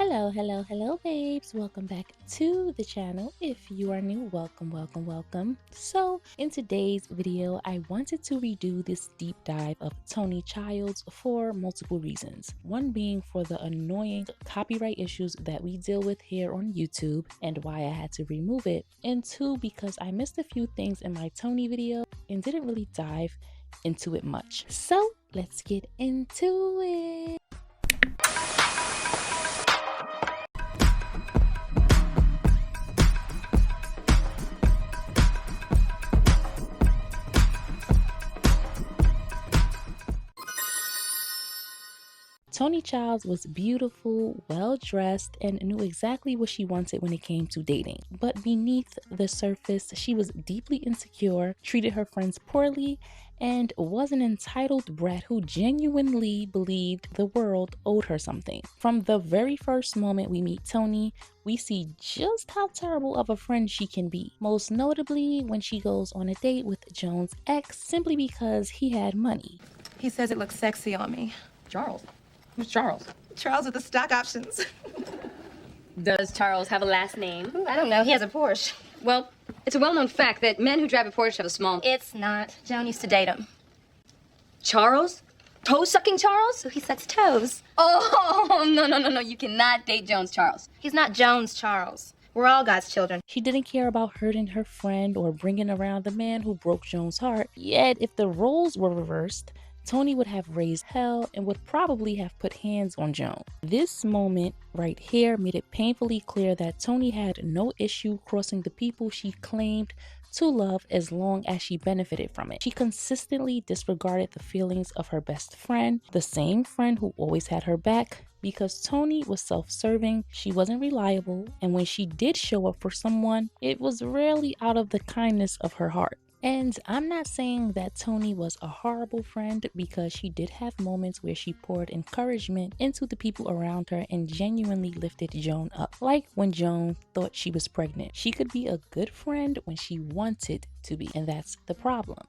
Hello, babes. Welcome back to the channel. If you are new, welcome. So, in today's video, I wanted to redo this deep dive of Toni Childs for multiple reasons. One being for the annoying copyright issues that we deal with here on YouTube and why I had to remove it. And two, because I missed a few things in my Toni video and didn't really dive into it much. So, let's get into it. Toni Childs was beautiful, well-dressed, and knew exactly what she wanted when it came to dating. But beneath the surface, she was deeply insecure, treated her friends poorly, and was an entitled brat who genuinely believed the world owed her something. From the very first moment we meet Toni, we see just how terrible of a friend she can be. Most notably when she goes on a date with Joan's ex simply because he had money. He says it looks sexy on me. Charles? Who's Charles? Charles with the stock options. Does Charles have a last name? I don't know. He has a Porsche. Well, it's a well-known fact that men who drive a Porsche have a small... It's not. Joan used to date him. Charles? Toe-sucking Charles? So he sucks toes. Oh, no. You cannot date Jones Charles. He's not Joan's Charles. We're all God's children. She didn't care about hurting her friend or bringing around the man who broke Joan's heart. Yet, if the roles were reversed, Toni would have raised hell and would probably have put hands on Joan. This moment right here made it painfully clear that Toni had no issue crossing the people she claimed to love as long as she benefited from it. She consistently disregarded the feelings of her best friend, the same friend who always had her back. Because Toni was self-serving, she wasn't reliable, and when she did show up for someone, it was rarely out of the kindness of her heart. And I'm not saying that Toni was a horrible friend, because she did have moments where she poured encouragement into the people around her and genuinely lifted Joan up. Like when Joan thought she was pregnant. She could be a good friend when she wanted to be, and that's the problem.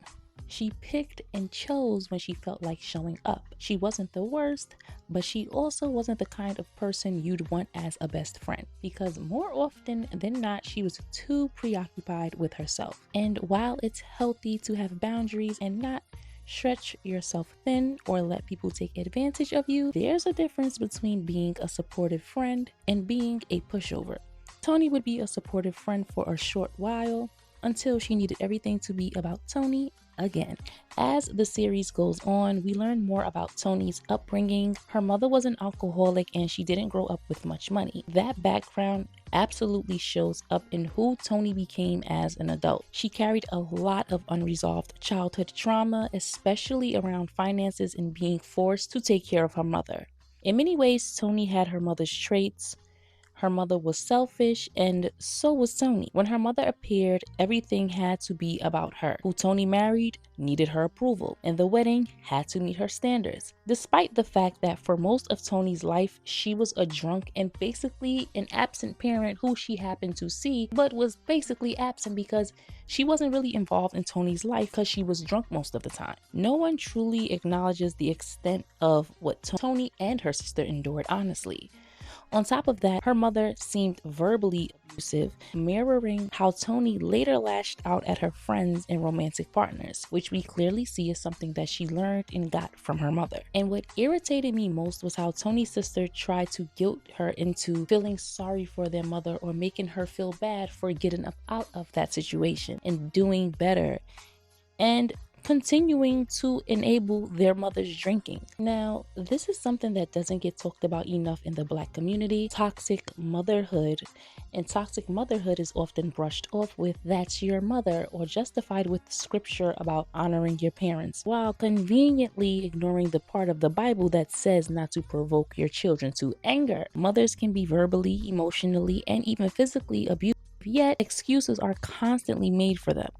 She picked and chose when she felt like showing up. She wasn't the worst, but she also wasn't the kind of person you'd want as a best friend, because more often than not, she was too preoccupied with herself. And while it's healthy to have boundaries and not stretch yourself thin or let people take advantage of you, there's a difference between being a supportive friend and being a pushover. Toni would be a supportive friend for a short while until she needed everything to be about Toni again. As the series goes on, we learn more about Toni's upbringing. Her mother was an alcoholic and she didn't grow up with much money. That background absolutely shows up in who Toni became as an adult. She carried a lot of unresolved childhood trauma, especially around finances and being forced to take care of her mother. In many ways, Toni had her mother's traits. Her mother was selfish, and so was Toni. When her mother appeared, everything had to be about her. Who Toni married needed her approval, and the wedding had to meet her standards. Despite the fact that for most of Toni's life, she was a drunk and basically an absent parent who she happened to see, but was basically absent because she wasn't really involved in Toni's life because she was drunk most of the time. No one truly acknowledges the extent of what Toni and her sister endured, honestly. On top of that, her mother seemed verbally abusive, mirroring how Toni later lashed out at her friends and romantic partners, which we clearly see is something that she learned and got from her mother. And what irritated me most was how Toni's sister tried to guilt her into feeling sorry for their mother or making her feel bad for getting up out of that situation and doing better, and continuing to enable their mother's drinking. Now, this is something that doesn't get talked about enough in the Black community: toxic motherhood. And toxic motherhood is often brushed off with "that's your mother" or justified with scripture about honoring your parents, while conveniently ignoring the part of the Bible that says not to provoke your children to anger. Mothers can be verbally, emotionally, and even physically abusive, yet excuses are constantly made for them.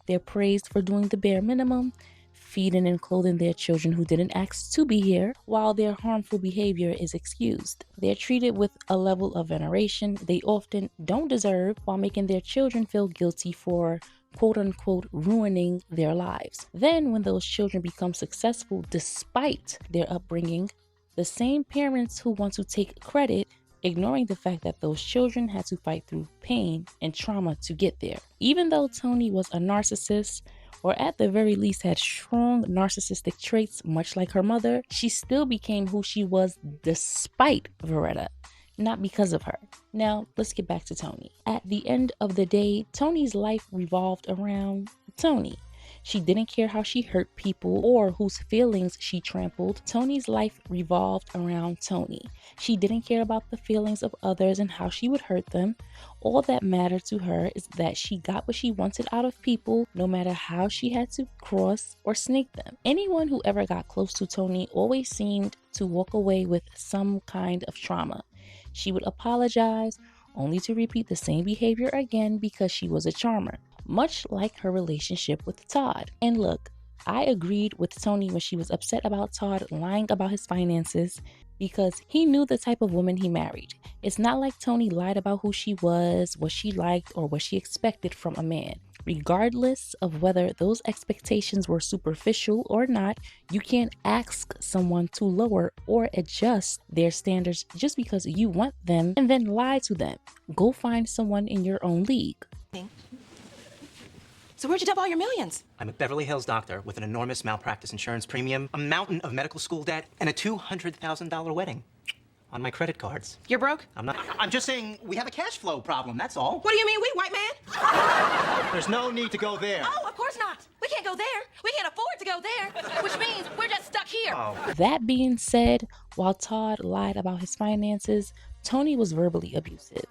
They're praised for doing the bare minimum, feeding and clothing their children who didn't ask to be here, while their harmful behavior is excused. They're treated with a level of veneration they often don't deserve, while making their children feel guilty for quote-unquote ruining their lives. Then, when those children become successful despite their upbringing, the same parents who want to take credit ignoring the fact that those children had to fight through pain and trauma to get there. Even though Toni was a narcissist, or at the very least had strong narcissistic traits much like her mother, she still became who she was despite Veretta, not because of her. Now, let's get back to Toni. At the end of the day, Toni's life revolved around Toni. She didn't care how she hurt people or whose feelings she trampled. Toni's life revolved around Toni. She didn't care about the feelings of others and how she would hurt them. All that mattered to her is that she got what she wanted out of people, no matter how she had to cross or snake them. Anyone who ever got close to Toni always seemed to walk away with some kind of trauma. She would apologize, only to repeat the same behavior again because she was a charmer, much like her relationship with Todd. And look, I agreed with Toni when she was upset about Todd lying about his finances because he knew the type of woman he married. It's not like Toni lied about who she was, what she liked, or what she expected from a man. Regardless of whether those expectations were superficial or not, you can't ask someone to lower or adjust their standards just because you want them and then lie to them. Go find someone in your own league. So where'd you dump all your millions? I'm a Beverly Hills doctor with an enormous malpractice insurance premium, a mountain of medical school debt, and a $200,000 wedding on my credit cards. You're broke? I'm just saying we have a cash flow problem, that's all. What do you mean, we, white man? There's no need to go there. Oh, of course not. We can't go there. We can't afford to go there, which means we're just stuck here. That being said, while Todd lied about his finances, Toni was verbally abusive.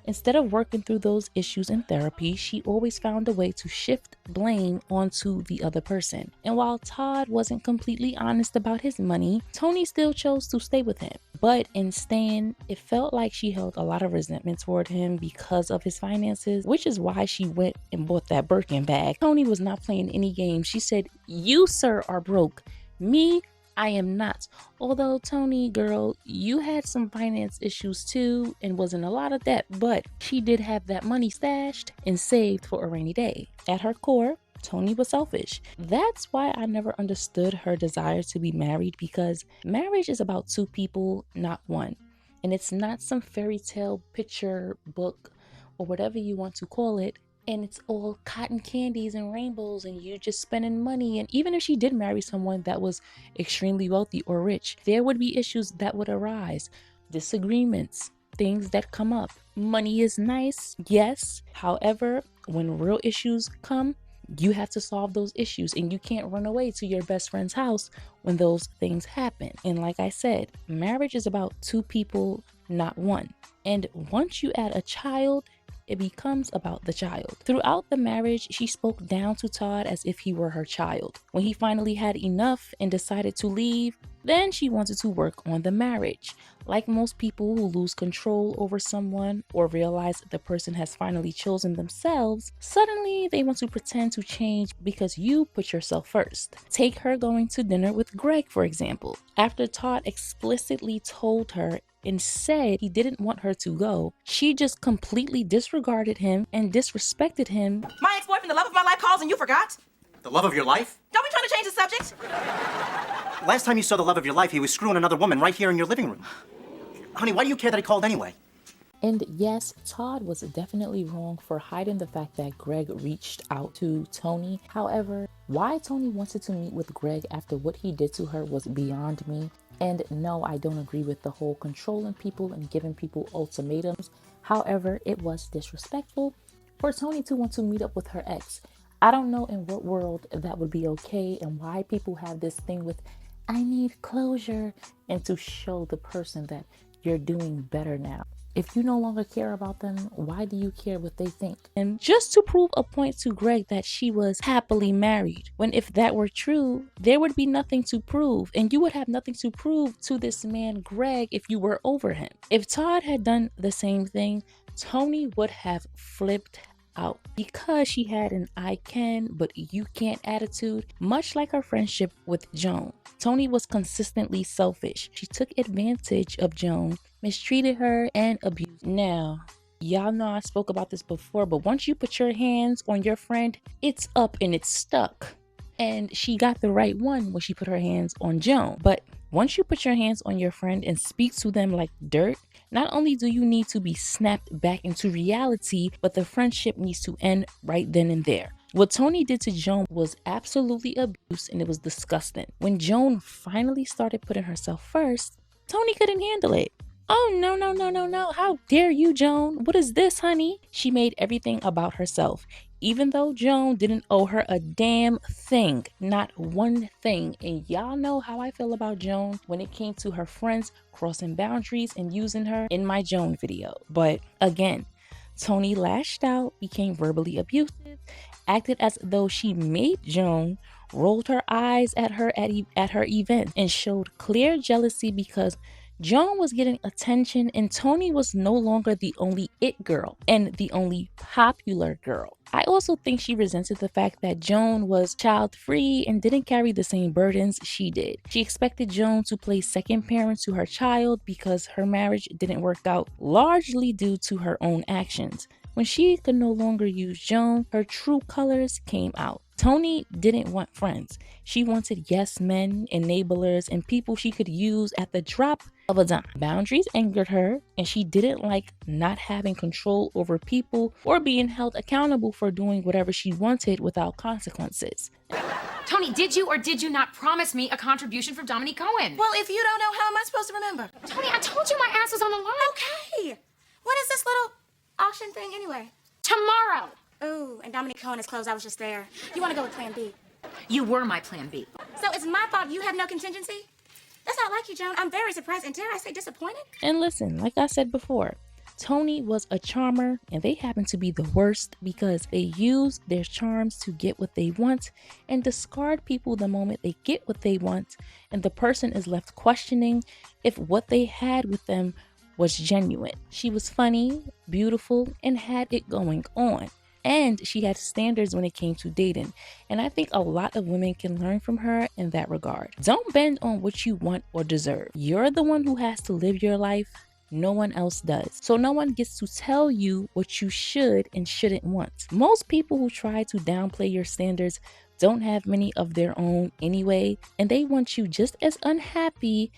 Instead of working through those issues in therapy, she always found a way to shift blame onto the other person. And while Todd wasn't completely honest about his money, Toni still chose to stay with him. But in staying, it felt like she held a lot of resentment toward him because of his finances, which is why she went and bought that Birkin bag. Toni was not playing any games. She said, "You, sir, are broke. Me, I am not." Although, Toni, girl, you had some finance issues too and was in a lot of debt, but she did have that money stashed and saved for a rainy day. At her core, Toni was selfish. That's why I never understood her desire to be married, because marriage is about two people, not one. And it's not some fairy tale picture book or whatever you want to call it. And it's all cotton candies and rainbows and you're just spending money. And even if she did marry someone that was extremely wealthy or rich, there would be issues that would arise, disagreements, things that come up. Money is nice, yes. However, when real issues come, you have to solve those issues, and you can't run away to your best friend's house when those things happen. And like I said, marriage is about two people, not one. And once you add a child, it becomes about the child. Throughout the marriage, she spoke down to Todd as if he were her child. When he finally had enough and decided to leave, then she wanted to work on the marriage. Like most people who lose control over someone or realize the person has finally chosen themselves, suddenly they want to pretend to change because you put yourself first. Take her going to dinner with Greg, for example. After Todd explicitly told her and said he didn't want her to go, she just completely disregarded him and disrespected him. My ex-boyfriend, the love of my life, calls and you forgot? The love of your life? Don't be trying to change the subject. Last time you saw the love of your life, he was screwing another woman right here in your living room. Honey, why do you care that he called anyway? And yes, Todd was definitely wrong for hiding the fact that Greg reached out to Toni. However, why Toni wanted to meet with Greg after what he did to her was beyond me. And no, I don't agree with the whole controlling people and giving people ultimatums. However, it was disrespectful for Toni to want to meet up with her ex. I don't know in what world that would be okay, and why people have this thing with, I need closure, and to show the person that you're doing better now. If you no longer care about them, why do you care what they think? And just to prove a point to Greg that she was happily married, when if that were true, there would be nothing to prove, and you would have nothing to prove to this man Greg if you were over him. If Todd had done the same thing, Toni would have flipped out because she had an I can but you can't attitude, much like her friendship with Joan. Toni was consistently selfish. She took advantage of Joan, mistreated her, and abused. Now, y'all know I spoke about this before, but once you put your hands on your friend, it's up and it's stuck. And she got the right one when she put her hands on Joan. But once you put your hands on your friend and speak to them like dirt, Not only do you need to be snapped back into reality, but the friendship needs to end right then and there. What Toni did to Joan was absolutely abuse, and it was disgusting. When Joan finally started putting herself first, Toni couldn't handle it. Oh, no, no, no, no, no. How dare you, Joan? What is this, honey? She made everything about herself, even though Joan didn't owe her a damn thing, not one thing. And y'all know how I feel about Joan when it came to her friends crossing boundaries and using her in my Joan video. But again, Toni lashed out, became verbally abusive, acted as though she made Joan, rolled her eyes at her at her event, and showed clear jealousy because Joan was getting attention and Toni was no longer the only it girl and the only popular girl. I also think she resented the fact that Joan was child-free and didn't carry the same burdens she did. She expected Joan to play second parent to her child because her marriage didn't work out, largely due to her own actions. When she could no longer use Joan, her true colors came out. Toni didn't want friends. She wanted yes men, enablers, and people she could use at the drop of a dime. Boundaries angered her, and she didn't like not having control over people or being held accountable for doing whatever she wanted without consequences. Toni, did you or did you not promise me a contribution from Dominique Cohen? Well, if you don't know, how am I supposed to remember? Toni, I told you my ass was on the line. Okay. When is this little auction thing anyway? Tomorrow. Ooh, and Dominique Cohen is closed. I was just there. You want to go with Plan B? You were my plan B. So it's my fault you have no contingency? That's not like you, Joan. I'm very surprised and dare I say disappointed? And listen, like I said before, Toni was a charmer and they happen to be the worst because they use their charms to get what they want and discard people the moment they get what they want, and the person is left questioning if what they had with them was genuine. She was funny, beautiful, and had it going on. And she had standards when it came to dating. And I think a lot of women can learn from her in that regard. Don't bend on what you want or deserve. You're the one who has to live your life. No one else does. So no one gets to tell you what you should and shouldn't want. Most people who try to downplay your standards don't have many of their own anyway, and they want you just as unhappy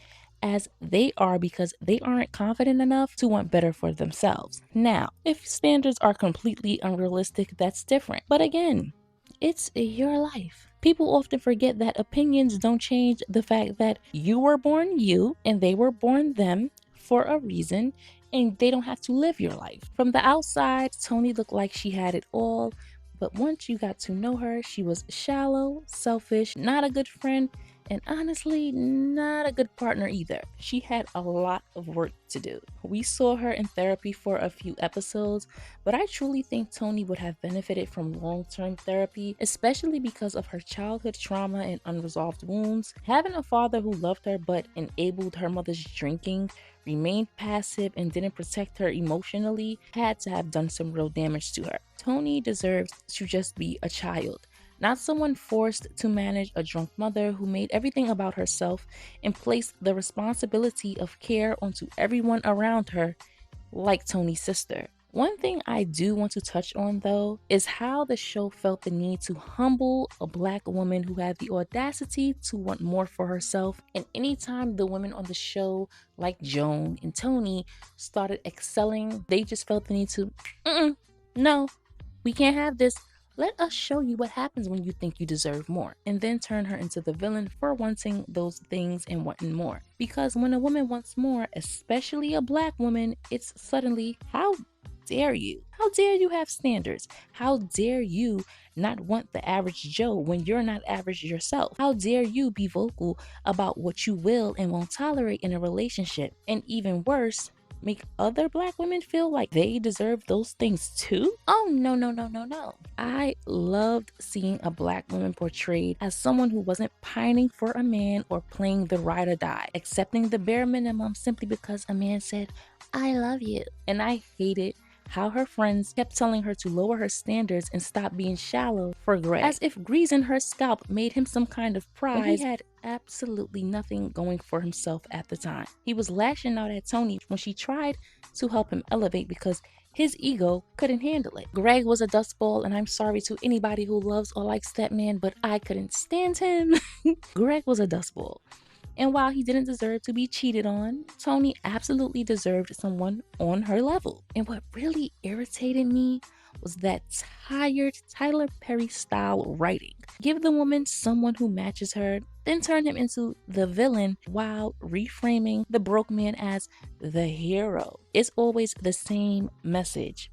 as they are because they aren't confident enough to want better for themselves. Now, if standards are completely unrealistic, that's different. But again, it's your life. People often forget that opinions don't change the fact that you were born you and they were born them for a reason, and they don't have to live your life. From the outside, Toni looked like she had it all, but once you got to know her, she was shallow, selfish, not a good friend, and honestly, not a good partner either. She had a lot of work to do. We saw her in therapy for a few episodes, but I truly think Toni would have benefited from long-term therapy, especially because of her childhood trauma and unresolved wounds. Having a father who loved her but enabled her mother's drinking, remained passive, and didn't protect her emotionally had to have done some real damage to her. Toni deserves to just be a child, not someone forced to manage a drunk mother who made everything about herself and placed the responsibility of care onto everyone around her, like Toni's sister. One thing I do want to touch on though is how the show felt the need to humble a Black woman who had the audacity to want more for herself. And anytime the women on the show like Joan and Toni started excelling, they just felt the need to, no, we can't have this. Let us show you what happens when you think you deserve more, and then turn her into the villain for wanting those things and wanting more. Because when a woman wants more, especially a Black woman, it's suddenly, how dare you? How dare you have standards? How dare you not want the average Joe when you're not average yourself? How dare you be vocal about what you will and won't tolerate in a relationship? And even worse, make other Black women feel like they deserve those things too? Oh, no, no, no, no, no. I loved seeing a Black woman portrayed as someone who wasn't pining for a man or playing the ride or die, accepting the bare minimum simply because a man said, I love you. And I hated how her friends kept telling her to lower her standards and stop being shallow for Greg, as if greasing her scalp made him some kind of prize when he had absolutely nothing going for himself at the time. He was lashing out at Toni when she tried to help him elevate because his ego couldn't handle it. Greg was a dustball, and I'm sorry to anybody who loves or likes that man, but I couldn't stand him. Greg was a dustball. And while he didn't deserve to be cheated on, Toni absolutely deserved someone on her level. And what really irritated me was that tired Tyler Perry style writing. Give the woman someone who matches her, then turn him into the villain while reframing the broke man as the hero. It's always the same message.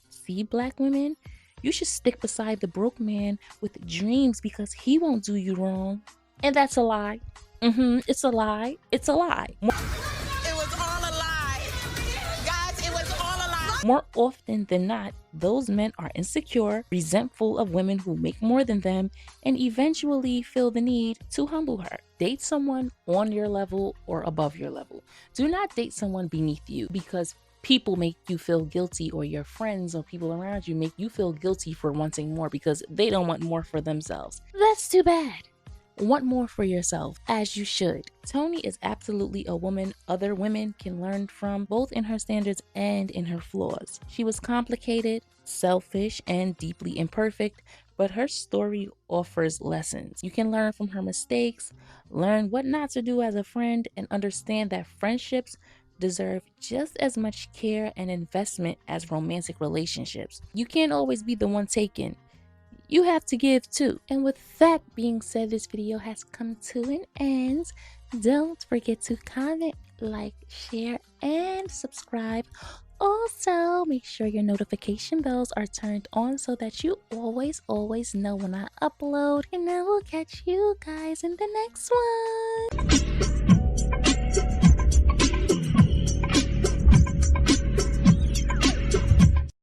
See, black women, you should stick beside the broke man with dreams because he won't do you wrong. And that's a lie. It's a lie. It's a lie. It was all a lie. Guys, it was all a lie. More often than not, those men are insecure, resentful of women who make more than them, and eventually feel the need to humble her. Date someone on your level or above your level. Do not date someone beneath you because people make you feel guilty, or your friends or people around you make you feel guilty for wanting more because they don't want more for themselves. That's too bad. Want more for yourself, as you should. Toni is absolutely a woman other women can learn from, both in her standards and in her flaws. She was complicated, selfish, and deeply imperfect, but her story offers lessons. You can learn from her mistakes, learn what not to do as a friend, and understand that friendships deserve just as much care and investment as romantic relationships. You can't always be the one taken. You have to give too. And with that being said, this video has come to an end. Don't forget to comment, like, share, and subscribe. Also, make sure your notification bells are turned on so that you always know when I upload. And I will catch you guys in the next one.